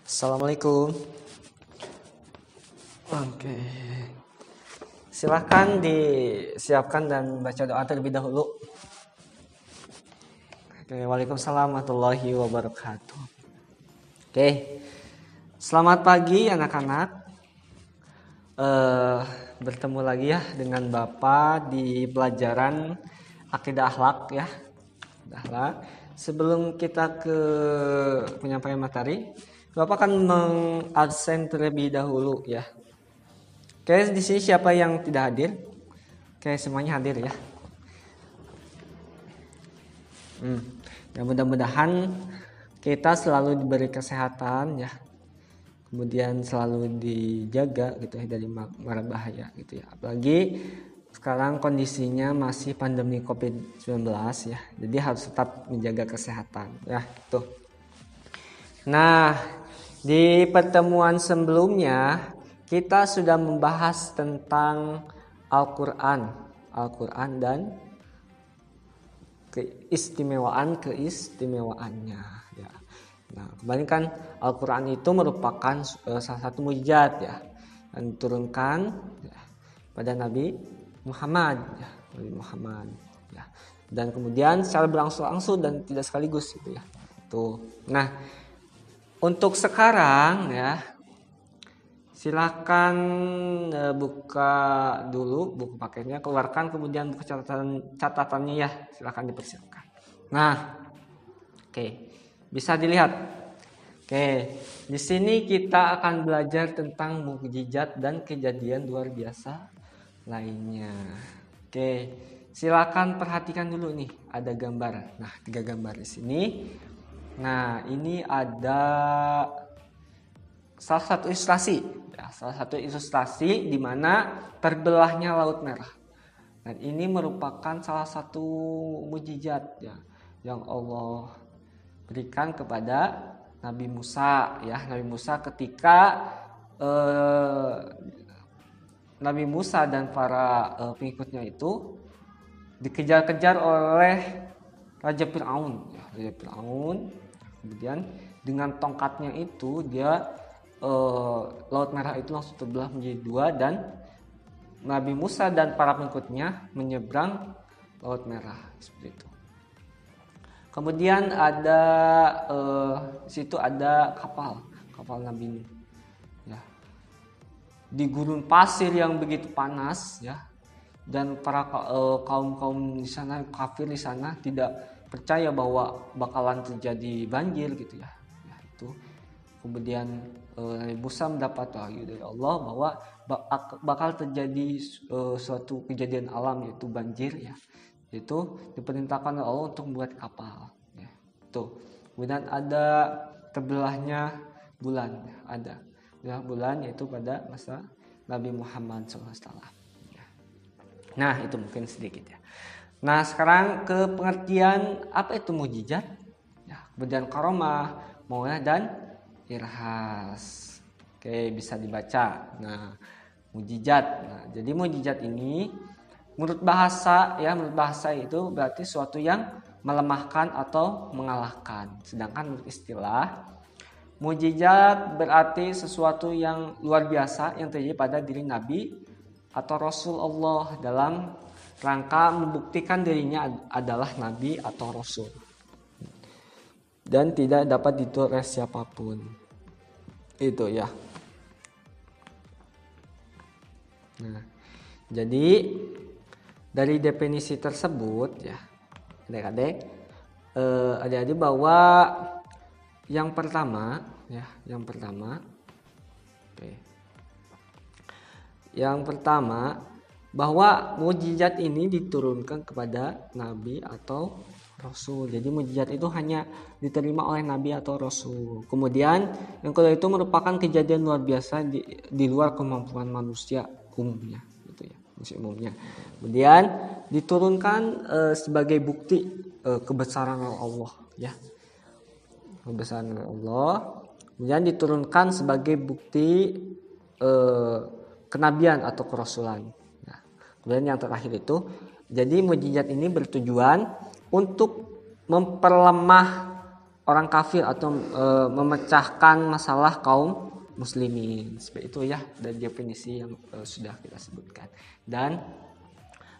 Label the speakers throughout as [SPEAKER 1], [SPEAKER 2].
[SPEAKER 1] Assalamualaikum. Oke. Silahkan disiapkan dan baca doa terlebih dahulu. Oke, Waalaikumsalam warahmatullahi wabarakatuh. Oke. Selamat pagi anak-anak. Bertemu lagi ya dengan Bapak di pelajaran akidah akhlak ya. Akhlak. Sebelum kita ke penyampaian materi, Bapak akan mengabsen terlebih dahulu ya. Oke, di sini siapa yang tidak hadir? Oke, semuanya hadir ya. Ya mudah-mudahan kita selalu diberi kesehatan ya. Kemudian selalu dijaga gitu ya dari mara bahaya gitu ya. Apalagi sekarang kondisinya masih pandemi COVID-19 ya. Jadi harus tetap menjaga kesehatan ya. Tuh. Nah, di pertemuan sebelumnya kita sudah membahas tentang Al-Qur'an dan keistimewaannya ya. Nah, kemarin kan Al-Qur'an itu merupakan salah satu mukjizat ya yang diturunkan ya, pada Nabi Muhammad ya, ya. Dan kemudian secara berangsur-angsur dan tidak sekaligus gitu ya. Tuh. Nah, untuk sekarang ya silakan buka dulu buku paketnya, keluarkan kemudian buku catatannya ya, silakan dipersiapkan. Nah, oke, bisa dilihat. Oke, di sini kita akan belajar tentang mukjizat dan kejadian luar biasa lainnya. Oke, silakan perhatikan dulu nih, ada gambar. Nah, 3 gambar di sini. Nah, ini ada salah satu ilustrasi di mana terbelahnya Laut Merah. Dan ini merupakan salah satu mukjizat ya yang Allah berikan kepada Nabi Musa ya. Nabi Musa ketika Nabi Musa dan para pengikutnya itu dikejar-kejar oleh Raja Fir'aun ya. Raja Fir'aun kemudian dengan tongkatnya itu dia Laut Merah itu langsung terbelah menjadi 2 dan Nabi Musa dan para pengikutnya menyeberang Laut Merah seperti itu. Kemudian ada situ ada kapal Nabi Nuh ya. Di gurun pasir yang begitu panas ya, dan para kaum di sana, kafir di sana tidak percaya bahwa bakalan terjadi banjir gitu ya. Ya itu. Kemudian Nabi Musa mendapat wahyu dari Allah bahwa bakal terjadi suatu kejadian alam yaitu banjir ya. Itu diperintahkan oleh Allah untuk membuat kapal ya. Tuh. Kemudian ada terbelahnya bulan ya, ada. Ya, bulan yaitu pada masa Nabi Muhammad SAW. Ya. Nah, itu mungkin sedikit ya. Nah, sekarang ke pengertian apa itu mukjizat ya. Kemudian karomah, mau'izah dan irhas. Oke, bisa dibaca. Nah, mukjizat. Nah, jadi mukjizat ini menurut bahasa itu berarti suatu yang melemahkan atau mengalahkan. Sedangkan menurut istilah, mukjizat berarti sesuatu yang luar biasa yang terjadi pada diri Nabi atau Rasul Allah dalam rangka membuktikan dirinya adalah Nabi atau Rasul. Dan tidak dapat ditiru oleh siapapun. Itu ya. Nah, jadi dari definisi tersebut ya, adik-adik bahwa yang pertama, oke. Yang pertama bahwa mukjizat ini diturunkan kepada Nabi atau Rasul. Jadi mukjizat itu hanya diterima oleh Nabi atau Rasul. Kemudian yang kedua itu merupakan kejadian luar biasa di luar kemampuan manusia umumnya, gitu ya, manusia umumnya. Kemudian diturunkan sebagai bukti kebesaran Allah, ya, kebesaran Allah. Kemudian diturunkan sebagai bukti kenabian atau kerasulan. Nah, kemudian yang terakhir itu, jadi mukjizat ini bertujuan untuk memperlemah orang kafir atau memecahkan masalah kaum muslimin. Seperti itu ya dari definisi yang sudah kita sebutkan. Dan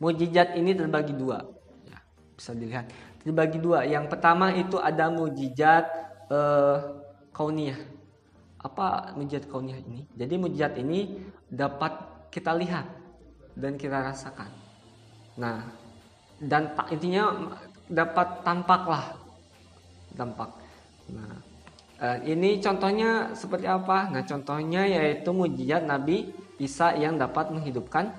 [SPEAKER 1] mukjizat ini terbagi dua. Ya, bisa dilihat terbagi dua. Yang pertama itu ada mukjizat kauniyah. Apa mukjizat kauniyah ini? Jadi mukjizat ini dapat kita lihat dan kita rasakan. Nah, dan intinya dapat tampak. Nah, ini contohnya seperti apa? Nah, contohnya yaitu mukjizat Nabi Isa yang dapat menghidupkan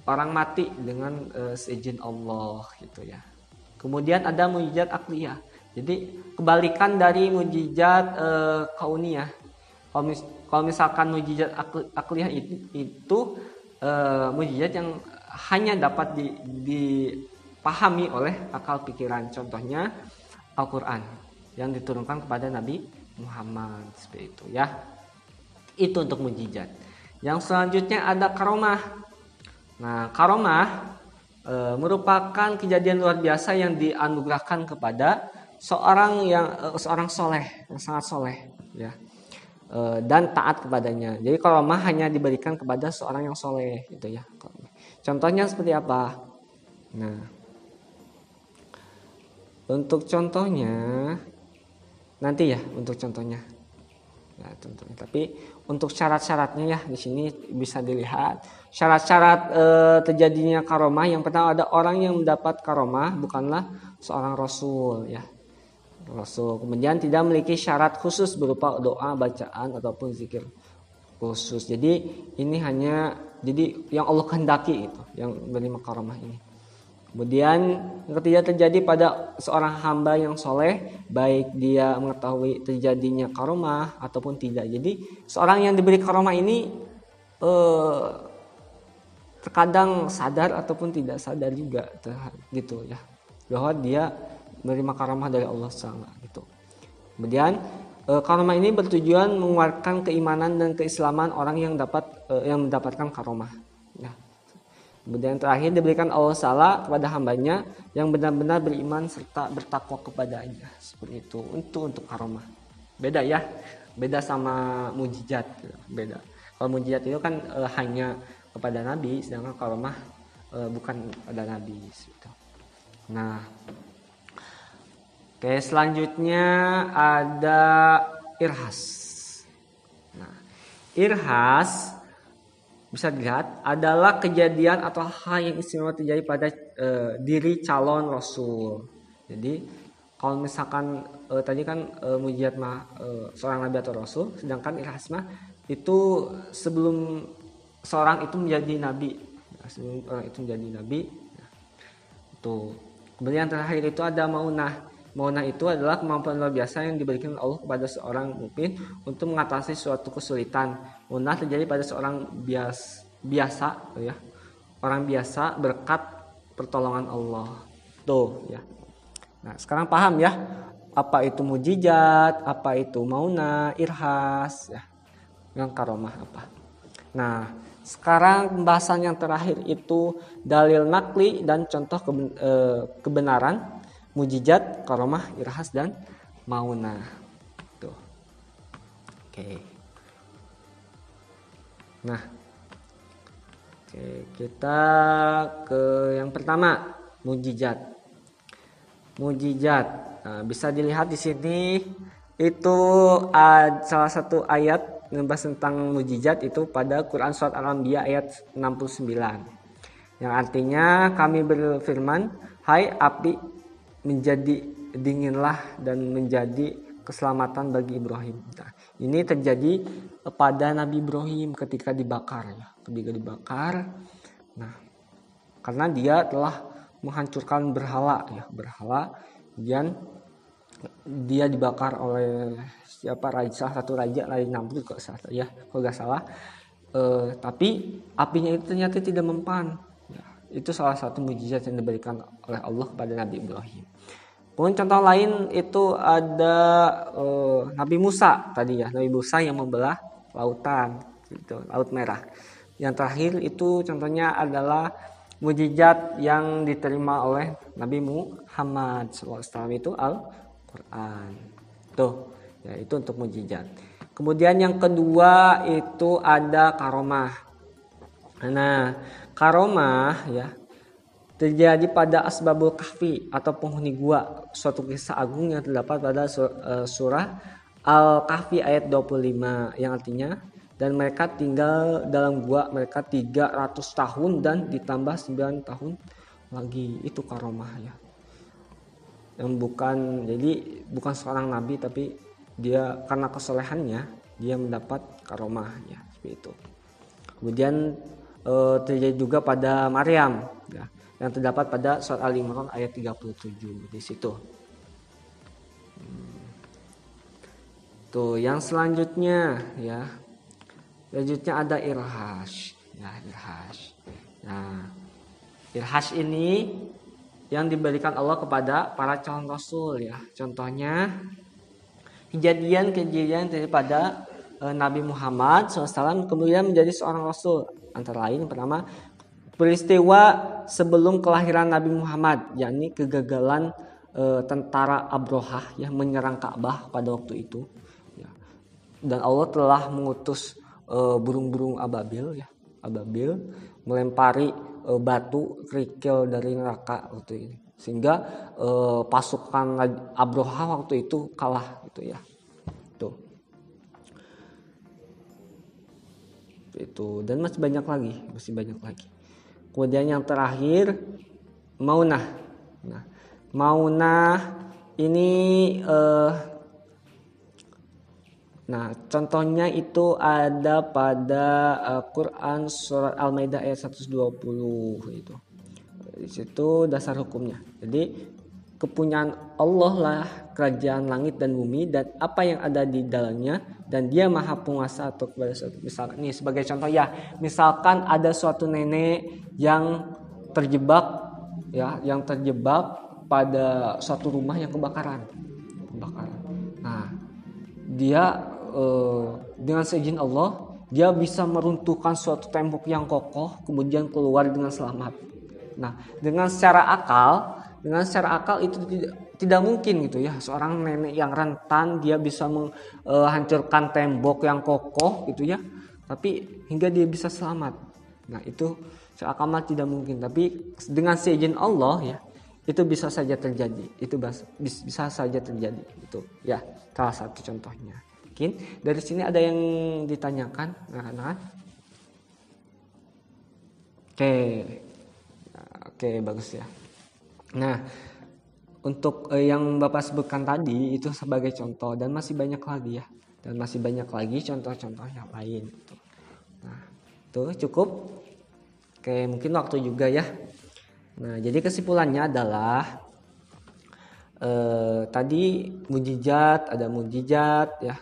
[SPEAKER 1] orang mati dengan seizin Allah gitu ya. Kemudian ada mukjizat akliyah. Jadi kebalikan dari mukjizat kauniyah. Kalau misalkan mukjizat akliyah itu mukjizat yang hanya dapat dipahami oleh akal pikiran. Contohnya Al-Quran yang diturunkan kepada Nabi Muhammad seperti itu ya. Itu untuk mukjizat. Yang selanjutnya ada karomah. Nah, karomah merupakan kejadian luar biasa yang dianugerahkan kepada seorang soleh yang sangat soleh ya, dan taat kepadanya. Jadi karomah hanya diberikan kepada seorang yang soleh gitu ya. Contohnya seperti apa? Nah, untuk contohnya nanti ya, untuk contohnya. Nah, contohnya. Tapi untuk syarat-syaratnya ya di sini bisa dilihat. Syarat-syarat terjadinya karomah, yang pertama ada orang yang mendapat karomah bukanlah seorang rasul ya. Rasul. Kemudian tidak memiliki syarat khusus berupa doa, bacaan ataupun zikir khusus. Jadi ini hanya yang Allah kehendaki itu yang menerima karomah ini. Kemudian yang ketiga terjadi pada seorang hamba yang soleh, baik dia mengetahui terjadinya karomah ataupun tidak. Jadi seorang yang diberi karomah ini terkadang sadar ataupun tidak sadar juga gitu ya, bahwa dia menerima karomah dari Allah SWT gitu. Kemudian karomah ini bertujuan menguatkan keimanan dan keislaman orang yang mendapatkan karomah ya. Kemudian terakhir diberikan Allah SWT kepada hambanya yang benar-benar beriman serta bertakwa kepadanya. Seperti itu untuk karomah. Beda ya, beda sama mukjizat. Beda. Kalau mukjizat itu kan hanya kepada Nabi, sedangkan karomah bukan pada Nabi. Gitu. Nah, oke, selanjutnya ada irhas. Nah, irhas bisa dilihat adalah kejadian atau hal yang istimewa terjadi pada diri calon rasul. Jadi kalau misalkan tadi kan mukjizat seorang nabi atau rasul, sedangkan irhas itu sebelum seorang itu menjadi nabi. Sebelum orang itu menjadi nabi. Tuh. Kemudian yang terakhir itu ada maunah. Maunah itu adalah kemampuan luar biasa yang diberikan Allah kepada seorang mukmin untuk mengatasi suatu kesulitan. Maunah terjadi pada seorang biasa ya. Orang biasa berkat pertolongan Allah. Tuh ya. Nah, sekarang paham ya apa itu mukjizat, apa itu maunah, irhas ya. Yang karomah apa. Nah, sekarang pembahasan yang terakhir itu dalil nakli dan contoh kebenaran mukjizat, karomah, irhas dan maunah. Tuh. Oke. Nah. Oke, kita ke yang pertama, mukjizat. Mukjizat. Nah, bisa dilihat di sini itu salah satu ayat membahas tentang mukjizat itu pada Quran surat Al-Anbiya ayat 69. Yang artinya kami berfirman, hai api, menjadi dinginlah dan menjadi keselamatan bagi Ibrahim. Nah, ini terjadi pada Nabi Ibrahim ketika dibakar ya, ketika dibakar. Nah, karena dia telah menghancurkan berhala. Kemudian dia dibakar oleh salah satu raja lain Namrud kalau nggak salah. Tapi apinya itu ternyata tidak mempan. Itu salah satu mukjizat yang diberikan oleh Allah kepada Nabi Ibrahim. Kemudian contoh lain itu ada Nabi Musa tadi ya, Nabi Musa yang membelah lautan, gitu, Laut Merah. Yang terakhir itu contohnya adalah mukjizat yang diterima oleh Nabi Muhammad SAW itu Al-Quran. Quran. Tuh, ya itu untuk mukjizat. Kemudian yang kedua itu ada karomah. Nah, karomah ya terjadi pada Asbabul Kahfi atau penghuni gua, suatu kisah agung yang terdapat pada surah Al-Kahfi ayat 25 yang artinya dan mereka tinggal dalam gua mereka 300 tahun dan ditambah 9 tahun lagi. Itu karomah ya. Yang bukan seorang nabi tapi dia karena kesolehannya dia mendapat karomah ya, seperti itu. Kemudian terjadi juga pada Maryam ya, yang terdapat pada surat Al-Imran ayat 37 di situ. Tuh, yang selanjutnya ya. Selanjutnya ada irhash. Ya, irhash. Nah, irhash ini yang diberikan Allah kepada para calon rasul ya. Contohnya kejadian daripada Nabi Muhammad SAW kemudian menjadi seorang rasul. Antara lain pertama peristiwa sebelum kelahiran Nabi Muhammad, yakni kegagalan tentara Abrohah yang menyerang Ka'bah pada waktu itu. Ya. Dan Allah telah mengutus burung-burung ababil melempari batu kerikil dari neraka waktu ini, sehingga pasukan Abrohah waktu itu kalah gitu ya. Tuh. Itu dan masih banyak lagi. Kemudian yang terakhir Maunah. Nah, Maunah ini contohnya itu ada pada Quran surat Al-Maidah ayat 120 itu. Di situ dasar hukumnya. Jadi kepunyaan Allah lah kerajaan langit dan bumi dan apa yang ada di dalamnya dan Dia Maha Penguasa atau kepada suatu misalkan ini sebagai contoh ya, misalkan ada suatu nenek yang terjebak pada suatu rumah yang kebakaran. Nah, dia dengan seizin Allah dia bisa meruntuhkan suatu tembok yang kokoh kemudian keluar dengan selamat. Nah, dengan secara akal itu tidak mungkin gitu ya, seorang nenek yang rentan dia bisa menghancurkan tembok yang kokoh gitu ya, tapi hingga dia bisa selamat. Nah, itu secara akal tidak mungkin, tapi dengan seizin Allah ya itu bisa saja terjadi. Bisa saja terjadi itu ya, salah satu contohnya. Mungkin dari sini ada yang ditanyakan anak-anak. Oke, bagus ya. Nah, untuk yang Bapak sebutkan tadi itu sebagai contoh dan masih banyak lagi ya. Dan masih banyak lagi contoh-contoh yang lain gitu. Nah, itu cukup. Oke, mungkin waktu juga ya. Nah, jadi kesimpulannya adalah tadi ada mujizat ya.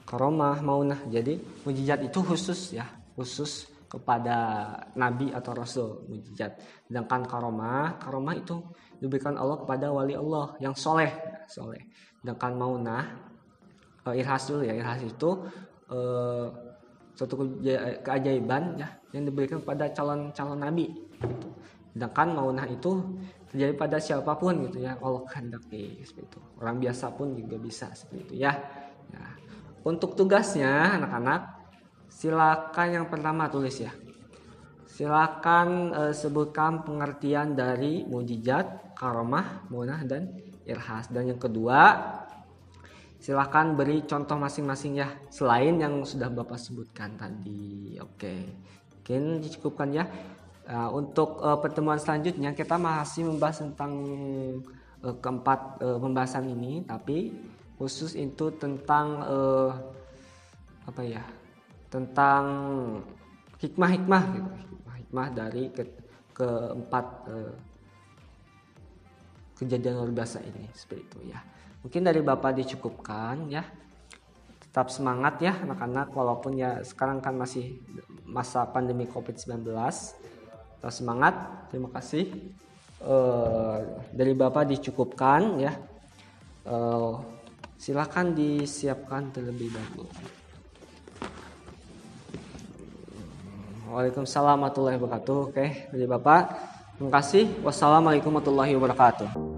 [SPEAKER 1] Karomah, maunah. Jadi mujizat itu khusus kepada nabi atau rasul mujizat. Sedangkan karomah itu diberikan Allah kepada wali Allah yang soleh. Sedangkan maunah, irhas itu suatu keajaiban ya yang diberikan kepada calon nabi. Gitu. Sedangkan maunah itu terjadi pada siapapun gitu ya, Allah kehendaki seperti itu. Orang biasa pun juga bisa seperti itu ya. Untuk tugasnya anak-anak, silakan yang pertama tulis ya. Silakan sebutkan pengertian dari mujizat, karomah, maunah dan irhas. Dan yang kedua, silakan beri contoh masing-masing ya, selain yang sudah Bapak sebutkan tadi. Oke. Mungkin dicukupkan ya. Untuk pertemuan selanjutnya kita masih membahas tentang keempat pembahasan ini, tapi khusus itu tentang tentang hikmah gitu. Hikmah dari keempat kejadian luar biasa ini seperti itu ya. Mungkin dari Bapak dicukupkan ya. Tetap semangat ya anak-anak, walaupun ya sekarang kan masih masa pandemi COVID-19. Tetap semangat. Terima kasih. Dari Bapak dicukupkan ya. Silakan disiapkan terlebih dahulu. Waalaikumsalam warahmatullahi wabarakatuh. Oke, dari Bapak. Terima kasih. Wassalamualaikum warahmatullahi wabarakatuh.